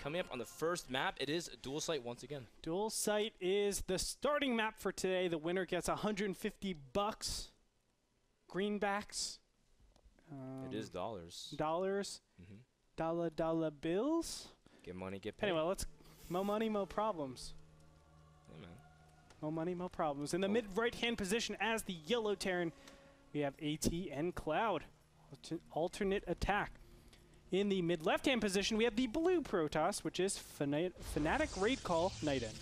coming up on the first map, it is Dual Sight once again. Dual Sight is the starting map for today. The winner gets $150. Greenbacks. It is dollars. Dollars. Dollar bills. Get money, get paid. Anyway, let's mo money, mo problems. Yeah, man. Mo money, mo problems. In the mid right-hand position as the yellow Terran, we have AT and ClouD. Alternate attack. In the mid left-hand position, we have the blue Protoss, which is Fnatic Raid Call NightEnD.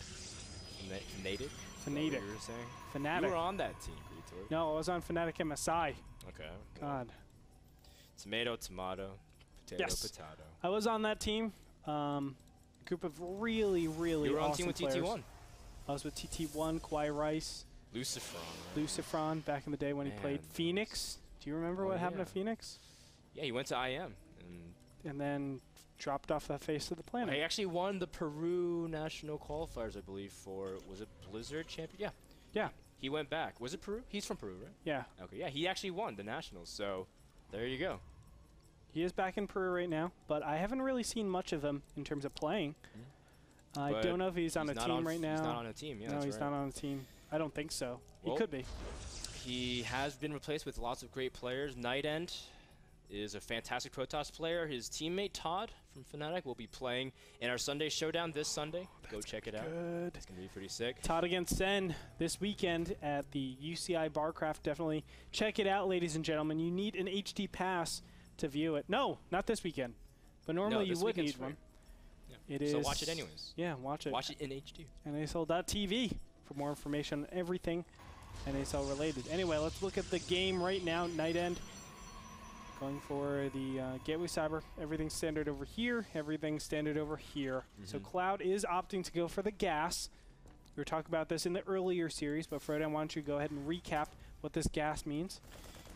Fnatic? Fnatic. You were saying? Fnatic. You were on that team, Greetor. No, I was on Fnatic MSI. Okay. God. Tomato, tomato, potato, potato. I was on that team. Group of really You were on awesome team with players. TT1. I was with TT1, Kwai Rice. Lucifron. Right? Lucifron back in the day when he played Phoenix. Do you remember what happened to Phoenix? Yeah, he went to IM. And then dropped off the face of the planet. He actually won the Peru national qualifiers, I believe, for, was it Blizzard champion? Yeah. Yeah. He went back. Was it Peru? He's from Peru, right? Yeah. Okay, yeah, he actually won the nationals, so there you go. He is back in Peru right now, but I haven't really seen much of him in terms of playing. I don't know if he's on a team right now. He's not on a team, yeah. No, he's not on a team. I don't think so. He could be. He has been replaced with lots of great players. NightEnD is a fantastic Protoss player. His teammate Todd from Fnatic will be playing in our Sunday showdown this Sunday. Go check it out. It's going to be pretty sick. Todd against Sen this weekend at the UCI Barcraft. Definitely check it out, ladies and gentlemen. You need an HD pass to view it. No, not this weekend. But normally you would need one. Yeah. It is. So watch it anyways. Yeah, watch it. Watch it in HD. NASL.tv for more information on everything NASL related. Anyway, let's look at the game right now. NightEnD going for the Gateway Cyber. Everything's standard over here. Everything's standard over here. So ClouD is opting to go for the gas. We were talking about this in the earlier series, but Frodan, why don't you go ahead and recap what this gas means?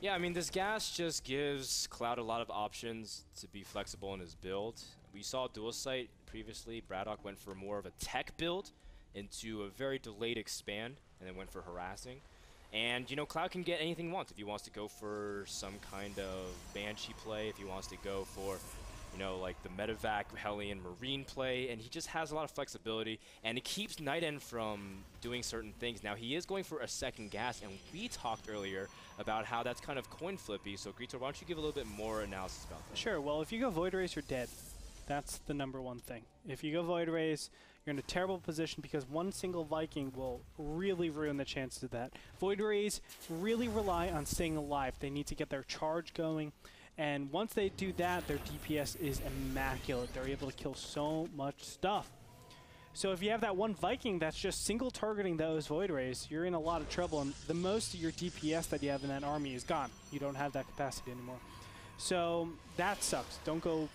Yeah, I mean, this gas just gives ClouD a lot of options to be flexible in his build. We saw Dual Sight previously. Braddock went for more of a tech build into a very delayed expand, and then went for harassing. And, you know, ClouD can get anything he wants. If he wants to go for some kind of Banshee play, if he wants to go for, you know, like the Medevac, Hellion, Marine play, and he just has a lot of flexibility, and it keeps NightEnD from doing certain things. Now, he is going for a second gas, and we talked earlier about how that's kind of coin flippy, so Greetor, why don't you give a little bit more analysis about that? Sure. Well, if you go Void Rays, you're dead. That's the #1 thing. If you go Void Rays, you're in a terrible position because one single Viking will really ruin the chances of that. Void Rays really rely on staying alive. They need to get their charge going. And once they do that, their DPS is immaculate. They're able to kill so much stuff. So if you have that one Viking that's just single targeting those Void Rays, you're in a lot of trouble. And the most of your DPS that you have in that army is gone. You don't have that capacity anymore. So that sucks. Don't go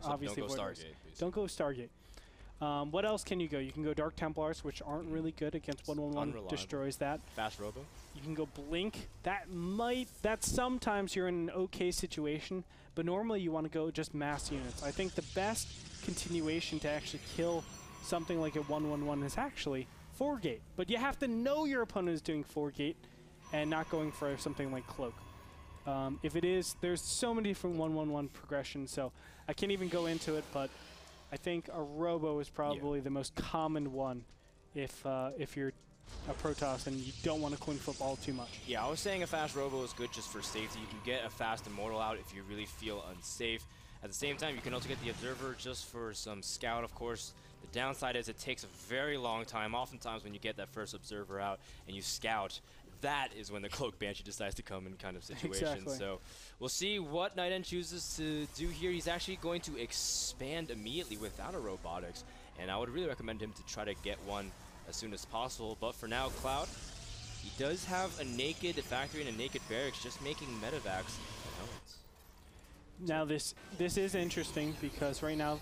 obviously don't go Void Rays. Stargate. Don't go Stargate. What else can you go? You can go Dark Templars, which aren't really good against 1-1-1. Destroys that. Fast Robo. You can go Blink. That's sometimes you're in an okay situation, but normally you want to go just mass units. I think the best continuation to actually kill something like a 1-1-1 is actually 4-gate. But you have to know your opponent is doing 4-gate and not going for something like Cloak. If it is, there's so many different 1-1-1 progressions, so I can't even go into it, but I think a Robo is probably the most common one if you're a Protoss and you don't want to coin flip all too much. Yeah, I was saying a fast Robo is good just for safety. You can get a fast Immortal out if you really feel unsafe. At the same time, you can also get the Observer just for some scout, of course. The downside is it takes a very long time. Oftentimes when you get that first Observer out and you scout, that is when the Cloak Banshee decides to come in kind of situation. Exactly. So we'll see what NightEnD chooses to do here. He's actually going to expand immediately without a Robotics, and I would really recommend him to try to get one as soon as possible. But for now, ClouD, he does have a naked factory and a naked barracks, just making medevacs and helmets. Now this is interesting because right now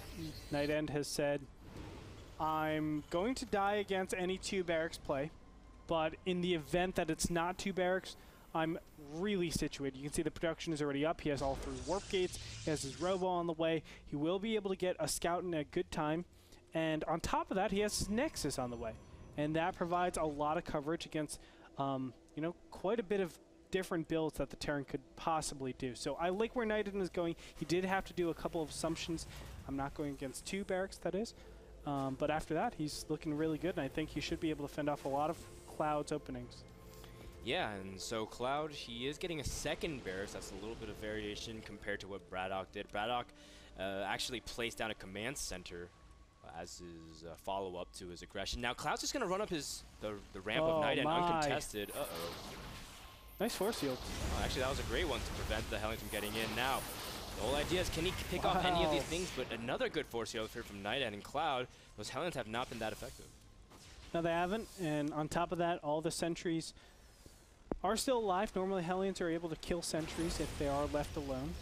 NightEnD has said, I'm going to die against any 2 barracks play, but in the event that it's not 2 barracks, I'm really situated. You can see the production is already up. He has all 3 warp gates. He has his Robo on the way. He will be able to get a scout in a good time. And on top of that, he has his Nexus on the way. And that provides a lot of coverage against, you know, quite a bit of different builds that the Terran could possibly do. So I like where NightEnD is going. He did have to do a couple of assumptions I'm not going against 2 barracks, that is. But after that, he's looking really good, and I think he should be able to fend off a lot of ClouD's openings. Yeah, and so ClouD, he is getting a second barracks. That's a little bit of variation compared to what Braddock did. Braddock actually placed down a command center as his follow-up to his aggression. Now ClouD's just going to run up the ramp of NightEnD uncontested. Uh-oh. Nice force field. Actually, that was a great one to prevent the Hellions from getting in. Now, the whole idea is, can he pick off any of these things? But another good force field here from NightEnD and ClouD. Those Hellions have not been that effective. No, they haven't. And on top of that, all the sentries are still alive. Normally, Hellions are able to kill sentries if they are left alone.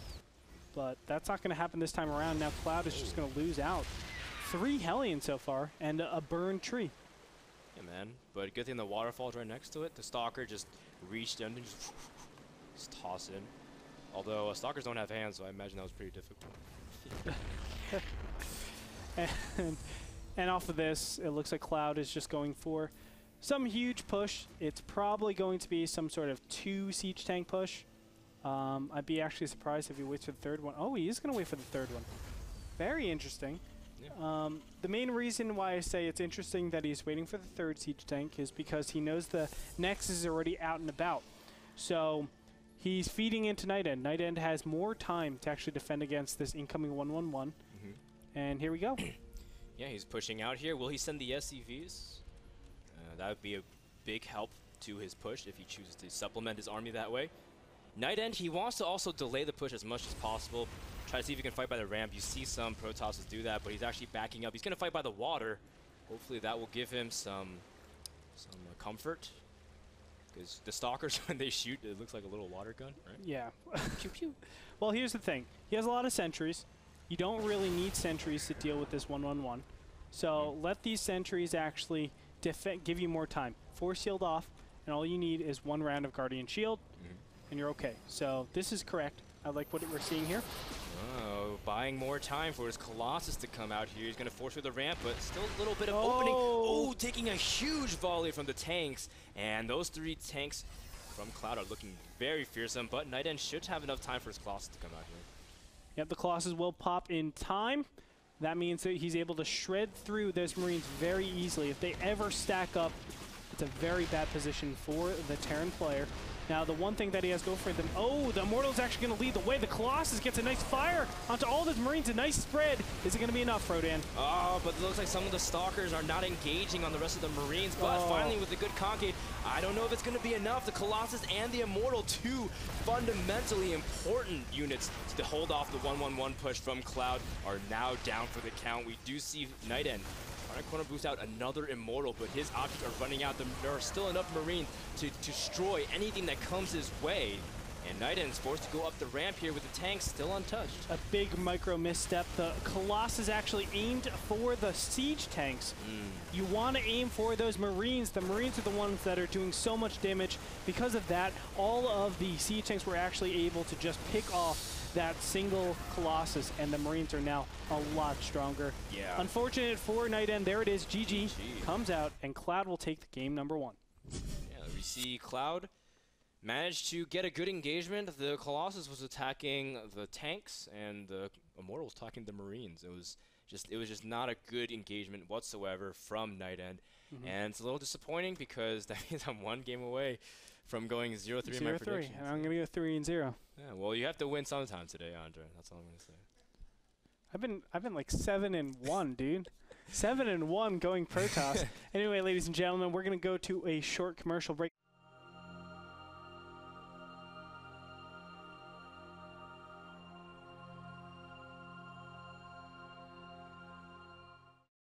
But that's not going to happen this time around. Now ClouD is just going to lose out. 3 Hellions so far, and a burned tree. Yeah, man. But good thing the waterfall's right next to it. The Stalker just reached in and just toss in. Although Stalkers don't have hands, so I imagine that was pretty difficult. And off of this, it looks like ClouD is just going for some huge push. It's probably going to be some sort of 2 siege tank push. I'd be actually surprised if he waits for the 3rd one. Oh, he is going to wait for the 3rd one. Very interesting. Yeah. The main reason why I say it's interesting that he's waiting for the 3rd siege tank is because he knows the Nexus is already out and about. So he's feeding into NightEnD. NightEnD has more time to actually defend against this incoming 1-1-1. And here we go. Yeah, he's pushing out here. Will he send the SCVs? That would be a big help to his push if he chooses to supplement his army that way. NightEnD, he wants to also delay the push as much as possible. Try to see if he can fight by the ramp. You see some Protosses do that, but he's actually backing up. He's going to fight by the water. Hopefully that will give him some comfort. Because the Stalkers, when they shoot, it looks like a little water gun, right? Yeah. Pew pew. Well, here's the thing. He has a lot of sentries. You don't really need sentries to deal with this 1-1-1. So let these sentries actually give you more time. Force shield off, and all you need is 1 round of Guardian Shield, and you're okay. So this is correct. I like what we're seeing here. Oh, buying more time for his Colossus to come out here. He's going to force through the ramp, but still a little bit of opening. Oh, taking a huge volley from the tanks. And those 3 tanks from ClouD are looking very fearsome, but NightEnD should have enough time for his Colossus to come out here. Yep, the Colossus will pop in time. That means that he's able to shred through those Marines very easily. If they ever stack up, it's a very bad position for the Terran player. Now, the one thing that he has go for them, oh, the Immortal's actually going to lead the way. The Colossus gets a nice fire onto all those Marines, a nice spread. Is it going to be enough, Rodan? Oh, but it looks like some of the Stalkers are not engaging on the rest of the Marines, but finally with a good concave, I don't know if it's going to be enough. The Colossus and the Immortal, 2 fundamentally important units to hold off the 1-1-1 push from ClouD, are now down for the count. We do see NightEnD corner boost out another Immortal, but his options are running out. There are still enough Marines to destroy anything that comes his way. And NightEnd's forced to go up the ramp here with the tanks still untouched. A big micro misstep. The Colossus actually aimed for the siege tanks. You want to aim for those Marines. The Marines are the ones that are doing so much damage. Because of that, all of the siege tanks were actually able to just pick off that single Colossus, and the Marines are now a lot stronger. Yeah. Unfortunate for NightEnD. There it is. GG comes out, and ClouD will take the game number 1. Yeah, we see ClouD managed to get a good engagement. The Colossus was attacking the tanks, and the Immortal was attacking the Marines. It was just not a good engagement whatsoever from NightEnD, and it's a little disappointing because that means I'm 1 game away from going 0-3 in my predictions. And I'm going to go 3-0. Yeah, well, you have to win sometime today, Andre. That's all I'm going to say. I've been like 7-1, dude. 7-1 going Protoss. Anyway, ladies and gentlemen, we're going to go to a short commercial break.